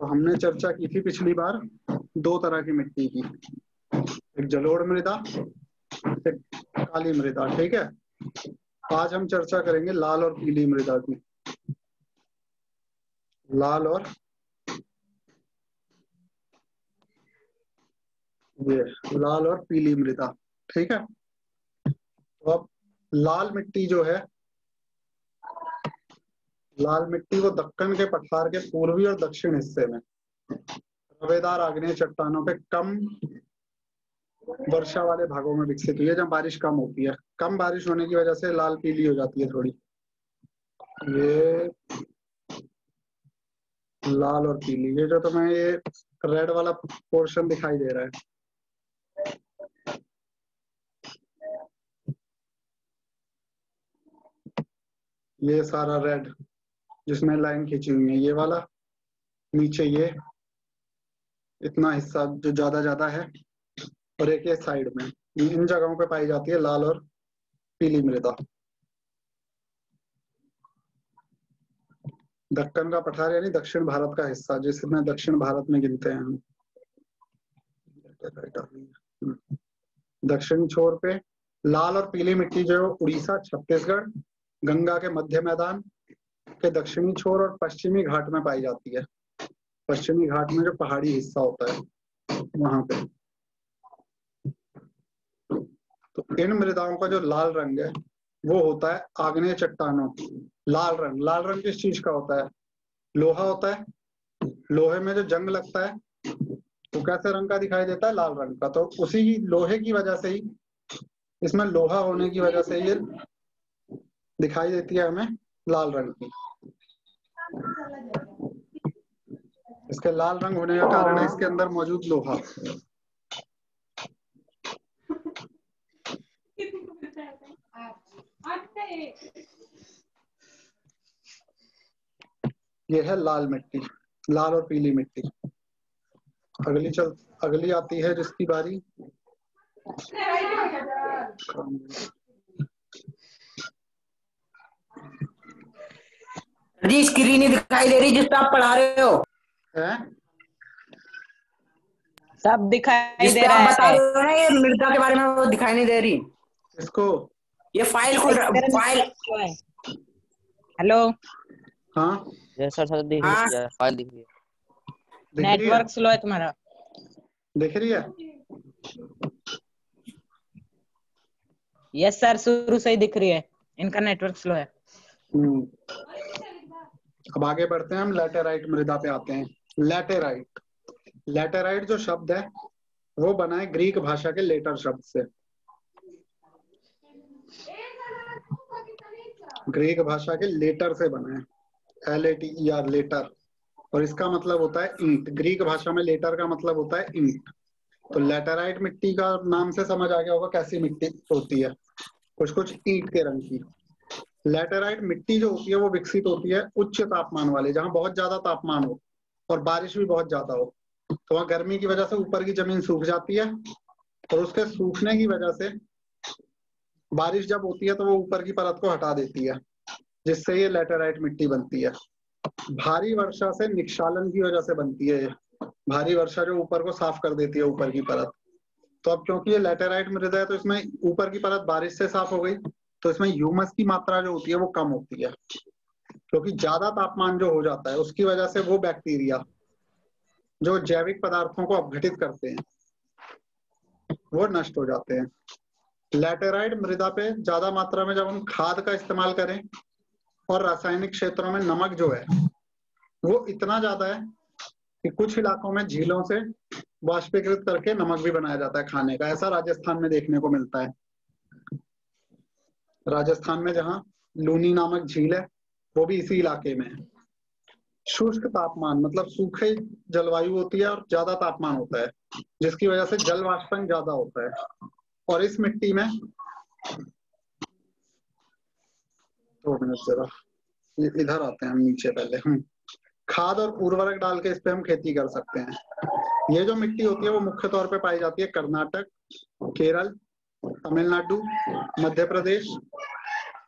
तो हमने चर्चा की थी पिछली बार दो तरह की मिट्टी की, एक जलोढ़ मृदा, एक काली मृदा। ठीक है, आज हम चर्चा करेंगे लाल और पीली मृदा की। लाल और लाल और पीली मृदा। ठीक है, तो अब लाल मिट्टी जो है, लाल मिट्टी वो दक्कन के पठार के पूर्वी और दक्षिण हिस्से में रवेदार आग्नेय चट्टानों पे कम वर्षा वाले भागों में विकसित हुई है, जहाँ बारिश कम होती है। कम बारिश होने की वजह से लाल पीली हो जाती है थोड़ी। ये लाल और पीली, ये जो तुम्हें ये रेड वाला पोर्शन दिखाई दे रहा है, ये सारा रेड जिसमें लाइन खींची हुई है, ये वाला नीचे ये इतना हिस्सा जो ज्यादा है, और एक ये साइड में, इन जगहों पे पाई जाती है लाल और पीली मृदा। दक्कन का पठार यानी दक्षिण भारत का हिस्सा, जिसमें दक्षिण भारत में गिनते हैं हम। दक्षिणी छोर पे लाल और पीली मिट्टी जो है उड़ीसा, छत्तीसगढ़, गंगा के मध्य मैदान के दक्षिणी छोर और पश्चिमी घाट में पाई जाती है। पश्चिमी घाट में जो पहाड़ी हिस्सा होता है वहां पे। तो इन मृदाओं का जो लाल रंग है वो होता है आग्नेय चट्टानों। लाल रंग किस चीज का होता है? लोहा होता है। लोहे में जो जंग लगता है तो कैसे रंग का दिखाई देता है? लाल रंग का। तो उसी ही लोहे की वजह से ही, इसमें लोहा होने की वजह से ये दिखाई देती है हमें लाल रंग की। इसके लाल रंग होने का कारण है इसके अंदर मौजूद लोहा। ये है लाल मिट्टी, लाल और पीली मिट्टी। अगली आती है जिसकी बारी, जी स्क्रीन नहीं दिखाई दे रही जिस पे आप पढ़ा रहे हो है? सब दिखाई जिस दे पे रहा आप है। बता रहे हो ना ये मृदा के बारे में, वो दिखाई नहीं दे रही। इसको ये फाइल खुल रहा फाइल। हेलो, हाँ सर दिख हाँ। रही है, फाइल दिख रही है। दिख रही है? नेटवर्क स्लो है तुम्हारा। दिख रही है? यस सर, शुरू से ही दिख रही है। इनका नेटवर्क स्लो है। अब आगे बढ़ते हैं, हम लैटेराइट मृदा पे आते हैं। लैटेराइट जो शब्द है वो बना है ग्रीक भाषा के लेटर शब्द से। ग्रीक भाषा के लेटर से बना है, LATER, लेटर। और इसका मतलब होता है ईंट। ग्रीक भाषा में लेटर का मतलब होता है ईंट। तो लैटेराइट मिट्टी का नाम से समझ आ गया होगा कैसी मिट्टी होती है, कुछ ईंट के रंग की। लैटेराइट मिट्टी जो होती है वो विकसित होती है उच्च तापमान वाले, जहाँ बहुत ज्यादा तापमान हो और बारिश भी बहुत ज्यादा हो। तो वहाँ गर्मी की वजह से ऊपर की जमीन सूख जाती है, और उसके सूखने की वजह से बारिश जब होती है तो वो ऊपर की परत को हटा देती है, जिससे ये लैटेराइट मिट्टी बनती है। भारी वर्षा से निक्षालन की वजह से बनती है ये। भारी वर्षा जो ऊपर को साफ कर देती है, ऊपर की परत। तो अब क्योंकि ये लैटेराइट मृदा है तो इसमें ऊपर की परत बारिश से साफ हो गई, तो इसमें ह्यूमस की मात्रा जो होती है वो कम होती है, क्योंकि ज्यादा तापमान जो हो जाता है उसकी वजह से वो बैक्टीरिया जो जैविक पदार्थों को अपघटित करते हैं वो नष्ट हो जाते हैं। लैटेराइट मृदा पे ज्यादा मात्रा में जब हम खाद का इस्तेमाल करें, और रासायनिक क्षेत्रों में नमक जो है वो इतना ज्यादा है कि कुछ इलाकों में झीलों से वाष्पीकृत करके नमक भी बनाया जाता है खाने का। ऐसा राजस्थान में देखने को मिलता है। राजस्थान में जहाँ लूनी नामक झील है वो भी इसी इलाके में है। शुष्क तापमान मतलब सूखे जलवायु होती है और ज्यादा तापमान होता है, जिसकी वजह से जल वाष्पन ज्यादा होता है। और इस मिट्टी में 2 मिनट जरा, इधर आते हैं हम नीचे पहले। खाद और उर्वरक डाल के इस पे हम खेती कर सकते हैं। ये जो मिट्टी होती है वो मुख्य तौर पे पाई जाती है कर्नाटक, केरल, तमिलनाडु, मध्य प्रदेश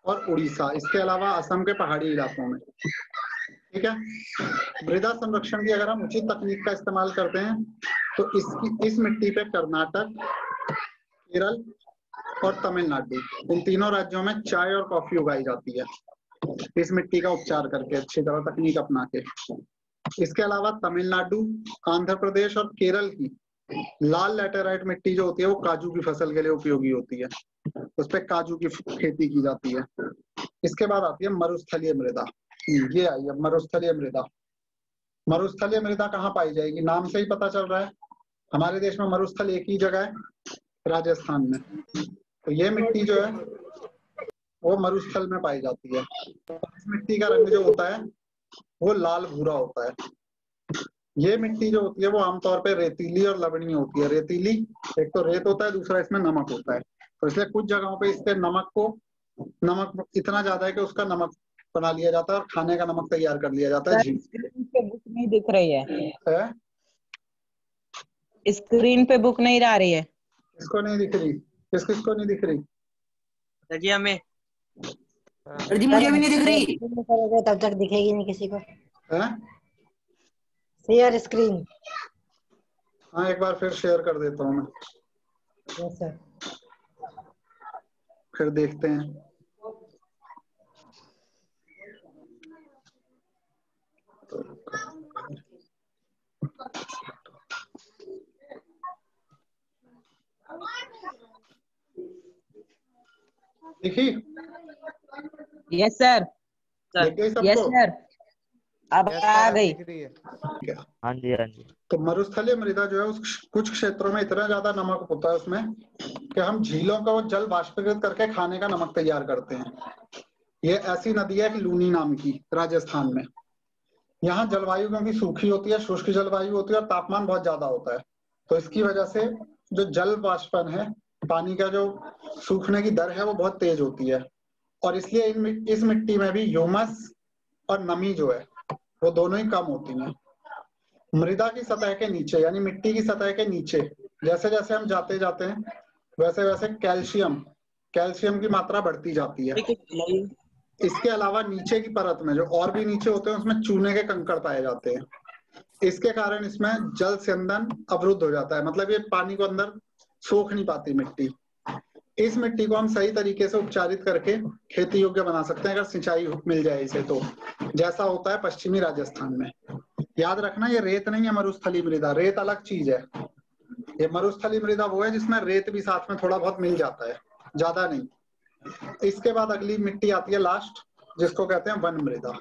और उड़ीसा, इसके अलावा असम के पहाड़ी इलाकों में। ठीक है। मृदा संरक्षण की अगर हम उचित तकनीक का इस्तेमाल करते हैं तो इस मिट्टी पे कर्नाटक, केरल और तमिलनाडु, इन तीनों राज्यों में चाय और कॉफी उगाई जाती है इस मिट्टी का उपचार करके, अच्छी तरह तकनीक अपना के। इसके अलावा तमिलनाडु, आंध्र प्रदेश और केरल की लाल लैटेराइट मिट्टी जो होती है वो काजू की फसल के लिए उपयोगी होती है, उस पर काजू की खेती की जाती है। इसके बाद आती है मरुस्थलीय मृदा। ये आई है मरुस्थलीय मृदा। मरुस्थलीय मृदा कहाँ पाई जाएगी, नाम से ही पता चल रहा है, हमारे देश में मरुस्थल एक ही जगह है, राजस्थान में। तो ये मिट्टी जो है वो मरुस्थल में पाई जाती है। इस मिट्टी का रंग जो होता है वो लाल भूरा होता है। ये मिट्टी जो होती है वो आमतौर पे रेतीली और लवणीय होती है। रेतीली, एक तो रेत होता है, दूसरा इसमें नमक होता है। तो इसलिए कुछ जगहों पे इसके नमक इतना ज्यादा है कि उसका नमक बना लिया जाता है और खाने का नमक तैयार कर लिया जाता है। स्क्रीन पे बुक नहीं दिख रही है, स्क्रीन पे बुक नहीं आ रही है। किसको नहीं दिख रही? किसको नहीं दिख रही? जी हमें, सर जी मुझे भी नहीं दिख रही। तब तक दिखेगी नहीं किसी को। है? Share screen. हाँ, एक बार फिर शेयर कर देता हूँ मैं। Yes sir. फिर देखते हैं। देखी? Yes sir. देख गई सबको? यस सर, अब आ गई। हाँ जी हाँ जी। तो मरुस्थलीय मृदा जो है उस कुछ क्षेत्रों में इतना ज्यादा नमक होता है उसमें कि हम झीलों का वो जल वाष्पीकृत करके खाने का नमक तैयार करते हैं। ये ऐसी नदी है कि लूनी नाम की, राजस्थान में। यहाँ जलवायु क्योंकि सूखी होती है, शुष्क जलवायु होती है और तापमान बहुत ज्यादा होता है, तो इसकी वजह से जो जल वाष्पन है, पानी का जो सूखने की दर है वो बहुत तेज होती है। और इसलिए इस मिट्टी में भी ह्यूमस और नमी जो है वो दोनों ही कम होती हैं। मृदा की सतह के नीचे, यानी मिट्टी की सतह के नीचे जैसे जैसे हम जाते जाते हैं वैसे वैसे कैल्शियम की मात्रा बढ़ती जाती है। इसके अलावा नीचे की परत में जो और भी नीचे होते हैं उसमें चूने के कंकड़ पाए जाते हैं। इसके कारण इसमें जल संदन अवरुद्ध हो जाता है, मतलब ये पानी को अंदर सोख नहीं पाती मिट्टी। इस मिट्टी को हम सही तरीके से उपचारित करके खेती योग्य बना सकते हैं अगर सिंचाई मिल जाए इसे, तो जैसा होता है पश्चिमी राजस्थान में। याद रखना ये रेत नहीं है मरुस्थलीय मृदा, रेत अलग चीज है। ये मरुस्थलीय मृदा वो है जिसमें रेत भी साथ में थोड़ा बहुत मिल जाता है, ज्यादा नहीं। इसके बाद अगली मिट्टी आती है लास्ट, जिसको कहते हैं वन मृदा।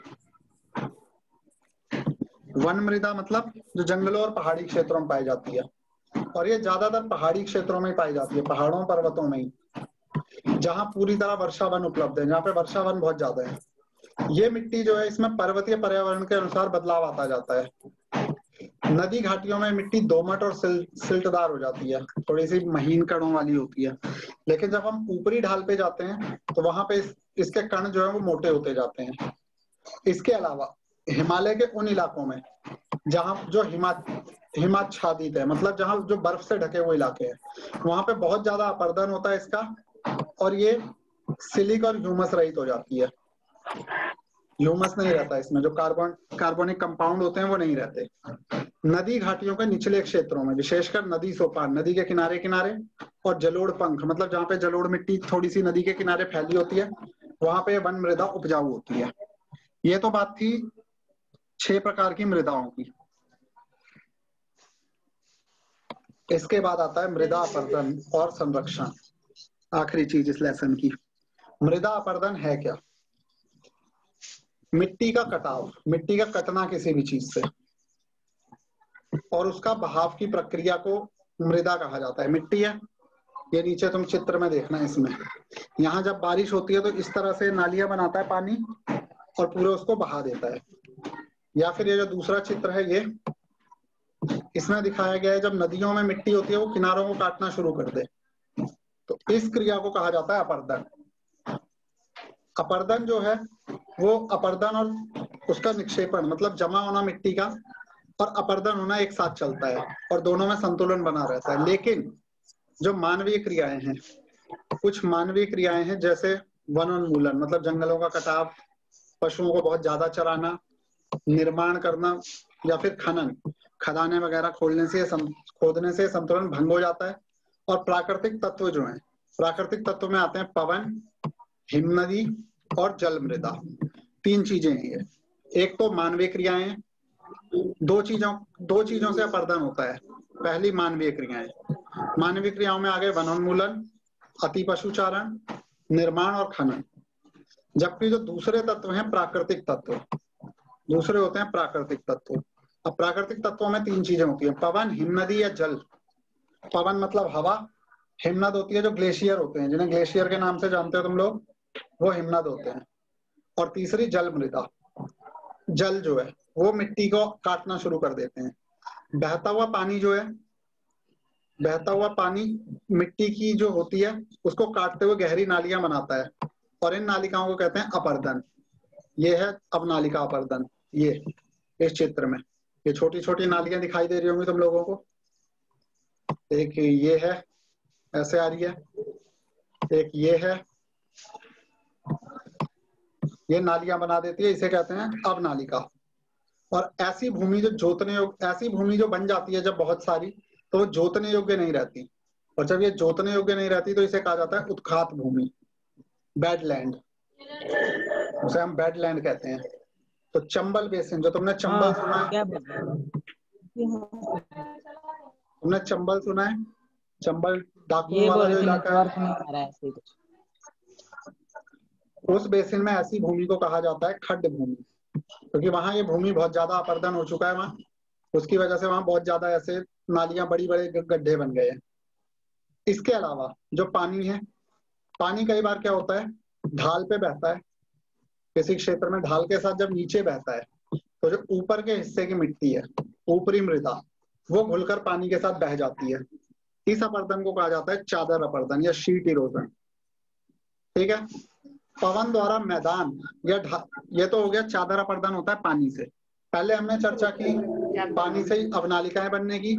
वन मृदा मतलब जो जंगलों और पहाड़ी क्षेत्रों में पाई जाती है, और ये ज्यादातर पहाड़ी क्षेत्रों में पाई जाती है, पहाड़ों पर्वतों में ही, जहां पूरी तरह वर्षा वन उपलब्ध है, जहाँ पे वर्षा वन बहुत ज्यादा है। ये मिट्टी जो है इसमें पर्वतीय पर्यावरण के अनुसार बदलाव आता जाता है। नदी घाटियों में मिट्टी दोमट और सिल्टदार हो जाती है, थोड़ी सी महीन कणों वाली होती है। लेकिन जब हम ऊपरी ढाल पे जाते हैं तो वहां पे इसके कण जो है वो मोटे होते जाते हैं। इसके अलावा हिमालय के उन इलाकों में जहाँ जो हिमाच्छादित है, मतलब जहाँ जो बर्फ से ढके हुए इलाके हैं, वहां पे बहुत ज्यादा अपर्दन होता है इसका, और ये सिलिक और ह्यूमस रहित हो जाती है। ह्यूमस नहीं रहता इसमें, जो कार्बोनिक कंपाउंड होते हैं वो नहीं रहते। नदी घाटियों के निचले क्षेत्रों में, विशेषकर नदी सोपान, नदी के किनारे किनारे, और जलोढ़ पंख, मतलब जहाँ पे जलोढ़ मिट्टी थोड़ी सी नदी के किनारे फैली होती है, वहां पे वन मृदा उपजाऊ होती है। ये तो बात थी 6 प्रकार की मृदाओं की। इसके बाद आता है मृदा अपर्दन और संरक्षण, आखिरी चीज इस लेसन की। मृदा अपर्दन है क्या? मिट्टी का कटाव, मिट्टी का कटना किसी भी चीज से, और उसका बहाव की प्रक्रिया को मृदा कहा जाता है। मिट्टी है, ये नीचे तुम चित्र में देखना, इसमें यहाँ जब बारिश होती है तो इस तरह से नालियां बनाता है पानी और पूरे उसको बहा देता है। या फिर ये जो दूसरा चित्र है, ये इसमें दिखाया गया है जब नदियों में मिट्टी होती है वो किनारों को काटना शुरू कर दे, तो इस क्रिया को कहा जाता है अपर्दन। अपर्दन जो है वो अपर्दन और उसका निक्षेपण, मतलब जमा होना मिट्टी का और अपर्दन होना एक साथ चलता है और दोनों में संतुलन बना रहता है। लेकिन जो मानवीय क्रियाएं हैं, कुछ मानवीय क्रियाएं हैं जैसे वनोन्मूलन, मतलब जंगलों का कटाव, पशुओं को बहुत ज्यादा चराना, निर्माण करना या फिर खनन, खदानें वगैरह खोदने से संतुलन भंग हो जाता है। और प्राकृतिक तत्व जो हैं, प्राकृतिक तत्व में आते हैं पवन, हिमनदी और जल मृदा। 3 चीजें हैं ये। एक तो मानवीय क्रियाएं, दो चीजों से अपर्दन होता है। पहली मानवीय क्रियाएं, मानवीय क्रियाओं में आ गए वनोन्मूलन, अति पशुचारण, निर्माण और खनन। जबकि जो दूसरे तत्व हैं प्राकृतिक तत्व, दूसरे होते हैं प्राकृतिक तत्व। अब प्राकृतिक तत्वों में 3 चीजें होती हैं, पवन, हिमनदी या जल। पवन मतलब हवा, हिमनद होती है जो ग्लेशियर होते हैं, जिन्हें ग्लेशियर के नाम से जानते हो तुम लोग, वो हिमनद होते हैं। और तीसरी जल मृदा। जल जो है वो मिट्टी को काटना शुरू कर देते हैं। बहता हुआ पानी जो है, बहता हुआ पानी मिट्टी की जो होती है उसको काटते हुए गहरी नालियां बनाता है, और इन नालिकाओं को कहते हैं अपर्दन। ये है अब नालिका अपर्दन। ये इस चित्र में ये छोटी छोटी नालियां दिखाई दे रही होंगी तुम लोगों को। एक ये है, ऐसे आ रही है, एक ये है, ये नालियां बना देती है, इसे कहते हैं अब नालिका। और ऐसी भूमि जो जोतने योग्य, ऐसी भूमि जो बन जाती है जब बहुत सारी, तो वो जोतने योग्य नहीं रहती। और जब ये जोतने योग्य नहीं रहती तो इसे कहा जाता है उत्खात भूमि, बैडलैंड, उसे हम बैडलैंड कहते हैं। तो चंबल बेसिन, जो तुमने चंबल सुना है, क्या बोल रहे हो? तुमने चंबल सुना है, चंबल डाकू ये वाला बोल जो रहे इलाका नेटवर्क है, नहीं आ रहा है ऐसे कुछ। उस बेसिन में ऐसी भूमि को कहा जाता है खड्ड भूमि, क्योंकि वहां ये भूमि बहुत ज्यादा अपर्दन हो चुका है वहां, उसकी वजह से वहां बहुत ज्यादा ऐसे नालियां, बड़ी बड़े गड्ढे बन गए हैं। इसके अलावा जो पानी है, पानी कई बार क्या होता है, ढाल पे बहता है, किसी क्षेत्र में ढाल के साथ जब नीचे बहता है तो जो ऊपर के हिस्से की मिट्टी है, ऊपरी मृदा, वो घुलकर पानी के साथ बह जाती है। इस अपर्दन को कहा जाता है चादर अपर्दन या शीट इरोजन। ठीक है। पवन द्वारा मैदान या ये तो हो गया चादर अपर्दन होता है पानी से। पहले हमने चर्चा की पानी से ही अवनालिकाएं बनने की।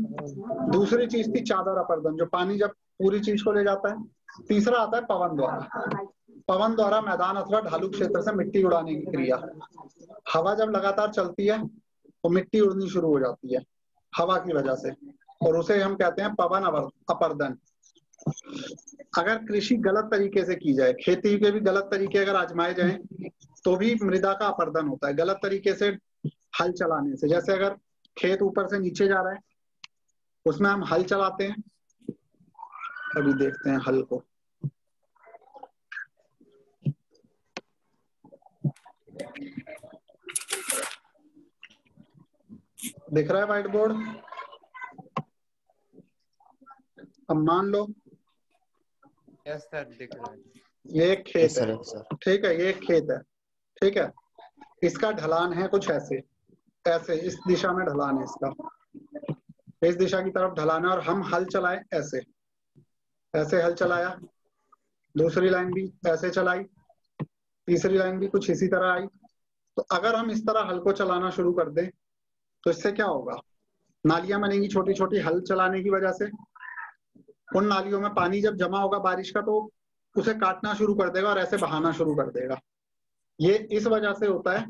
दूसरी चीज थी चादर अपर्दन, जो पानी जब पूरी चीज को ले जाता है। तीसरा आता है पवन द्वारा। पवन द्वारा मैदान अथवा ढालू क्षेत्र से मिट्टी उड़ाने की क्रिया। हवा जब लगातार चलती है तो मिट्टी उड़नी शुरू हो जाती है हवा की वजह से, और उसे हम कहते हैं पवन अपर्दन। अगर कृषि गलत तरीके से की जाए, खेती के भी गलत तरीके अगर आजमाए जाएं, तो भी मृदा का अपर्दन होता है। गलत तरीके से हल चलाने से, जैसे अगर खेत ऊपर से नीचे जा रहा है, उसमें हम हल चलाते हैं। अभी देखते हैं हल को। दिख रहा है व्हाइट बोर्ड? अब मान लो यस सर, दिख रहा है। ये एक खेत है, ठीक है, ये एक खेत है, ठीक है। इसका ढलान है कुछ ऐसे, ऐसे इस दिशा में ढलान है इसका, इस दिशा की तरफ ढलान है, और हम हल चलाए ऐसे, ऐसे हल चलाया, दूसरी लाइन भी ऐसे चलाई, तीसरी लाइन भी कुछ इसी तरह आई। तो अगर हम इस तरह हल को चलाना शुरू कर दें तो इससे क्या होगा, नालियां बनेंगी छोटी छोटी हल चलाने की वजह से। उन नालियों में पानी जब जमा होगा बारिश का, तो उसे काटना शुरू कर देगा और ऐसे बहाना शुरू कर देगा। ये इस वजह से होता है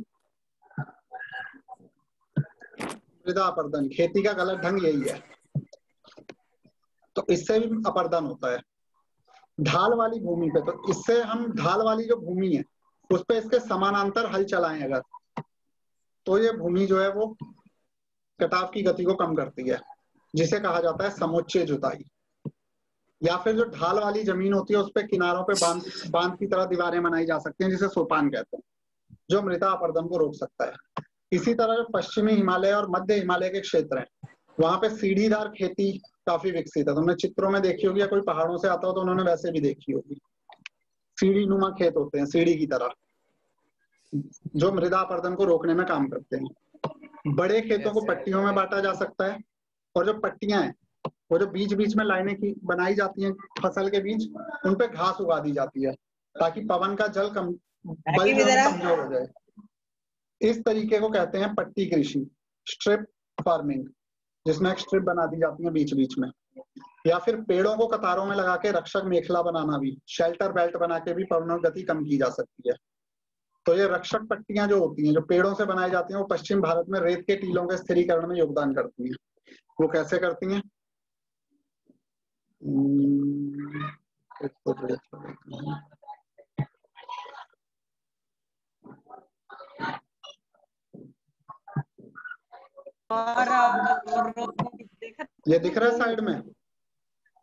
मृदा अपर्दन। खेती का गलत ढंग यही है, तो इससे भी अपर्दन होता है। ढाल वाली भूमि पे, तो इससे हम ढाल वाली जो भूमि है उस पे इसके समानांतर हल चलाएं अगर, तो ये भूमि जो है वो कटाव की गति को कम करती है, जिसे कहा जाता है समुच्चय जुताई। या फिर जो ढाल वाली जमीन होती है उस पे किनारों पे बांध की तरह दीवारें बनाई जा सकती हैं, जिसे सोपान कहते हैं, जो मृदा अपर्दन को रोक सकता है। इसी तरह जो पश्चिमी हिमालय और मध्य हिमालय के क्षेत्र हैं, वहां पे सीढ़ीदार खेती काफी विकसित है। तुमने चित्रों में देखी होगी, या कोई पहाड़ों से आता हो तो उन्होंने वैसे भी देखी होगी। सीढ़ी नुमा खेत होते हैं, सीढ़ी की तरह, जो मृदा अपर्दन को रोकने में काम करते हैं। बड़े खेतों को पट्टियों में बांटा जा सकता है, और जो पट्टियां हैं वो जो बीच बीच में लाइनें की बनाई जाती हैं फसल के बीच, उन पे घास उगा दी जाती है ताकि पवन का बल कमजोर हो जाए। इस तरीके को कहते हैं पट्टी कृषि, स्ट्रिप फार्मिंग, जिसमें एक स्ट्रिप बना दी जाती है बीच बीच में। या फिर पेड़ों को कतारों में लगा के रक्षक मेखला बनाना भी, शेल्टर बेल्ट बना के भी पवन गति कम की जा सकती है। तो ये रक्षक पट्टियां जो होती हैं, जो पेड़ों से बनाई जाती हैं, वो पश्चिम भारत में रेत के टीलों के स्थिरीकरण में योगदान करती हैं। वो कैसे करती हैं? ये दिख रहा है साइड में,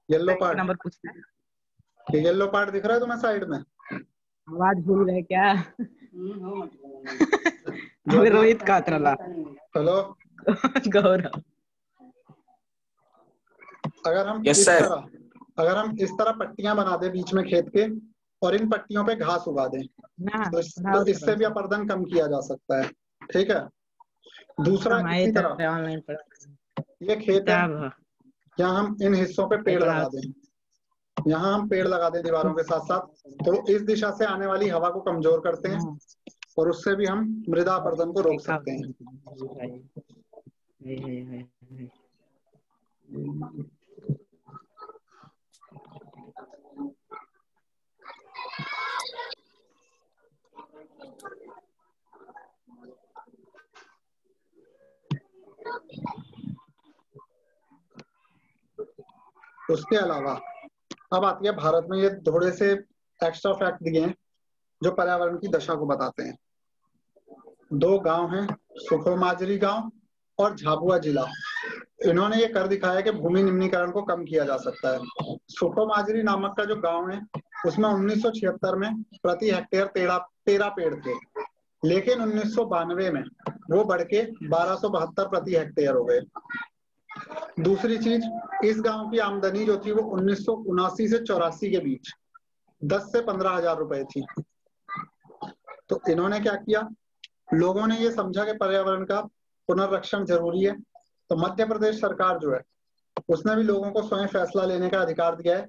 येलो पार्ट? नंबर पूछना है। ये येलो पार्ट दिख रहा है तुम्हें साइड में? आवाज भूल गए क्या? जो रोहित कातरला। हेलो गौरव। अगर हम Yes, इस sir. तरह अगर हम इस तरह पट्टियां बना दें बीच में खेत के, और इन पट्टियों पे घास उगा दें, तो इससे भी अपरदन कम किया जा सकता है। ठीक है। दूसरा, इसी तरह ऑनलाइन ये खेत है, यहाँ हम इन हिस्सों पे पेड़ लगा दें, यहाँ हम पेड़ लगा दें दीवारों के साथ साथ, तो इस दिशा से आने वाली हवा को कमजोर करते हैं और उससे भी हम मृदा अपरदन को रोक सकते हैं। उसके अलावा अब आती है भारत में, ये थोड़े से एक्स्ट्रा फैक्ट दिए हैं जो पर्यावरण की दशा को बताते हैं। 2 गांव हैं, सुखोमाजरी गांव और झाबुआ जिला। इन्होंने ये कर दिखाया कि भूमि निम्नीकरण को कम किया जा सकता है। सुखोमाजरी नामक का जो गांव है, उसमें 1976 में प्रति हेक्टेयर 13 पेड़ थे, लेकिन 1992 में वो बढ़ के 1272 प्रति हेक्टेयर हो गए। दूसरी चीज, इस गांव की आमदनी जो थी वो 1979 से 84 के बीच 10 से 15 हजार रुपए थी। तो इन्होंने क्या किया, लोगों ने ये समझा कि पर्यावरण का पुनर्रक्षण जरूरी है, तो मध्य प्रदेश सरकार जो है उसने भी लोगों को स्वयं फैसला लेने का अधिकार दिया है,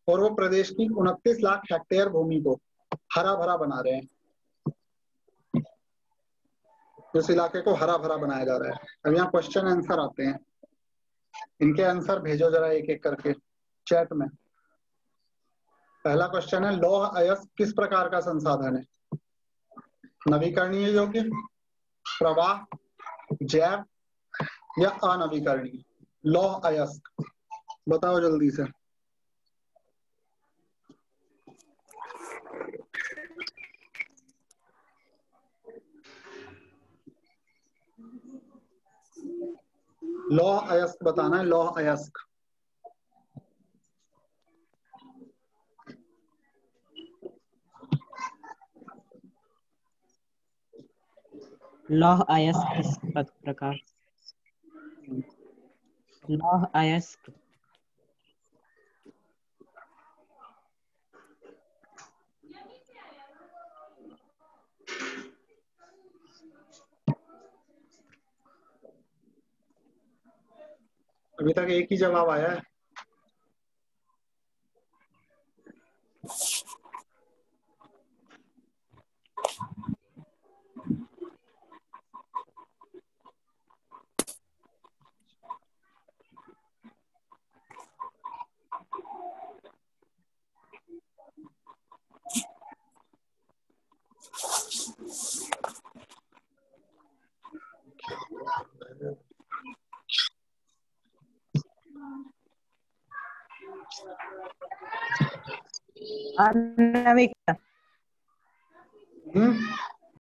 और वो प्रदेश की 29 लाख हेक्टेयर भूमि को हरा भरा बना रहे हैं। उस इलाके को हरा भरा बनाया जा रहा है। अब यहाँ क्वेश्चन आंसर आते हैं, इनके आंसर भेजो जरा एक एक करके चैट में। पहला क्वेश्चन है, लौह अयस्क किस प्रकार का संसाधन है? नवीकरणीय योग्य, प्रवाह, जैव या अनवीकरणीय? लौह अयस्क बताओ जल्दी से। लौह अयस्क बताना है, लौह अयस्क। लौह अयस्क किस प्रकार? लौह अयस्क अभी तक एक ही जवाब आया है। अनवीकरण।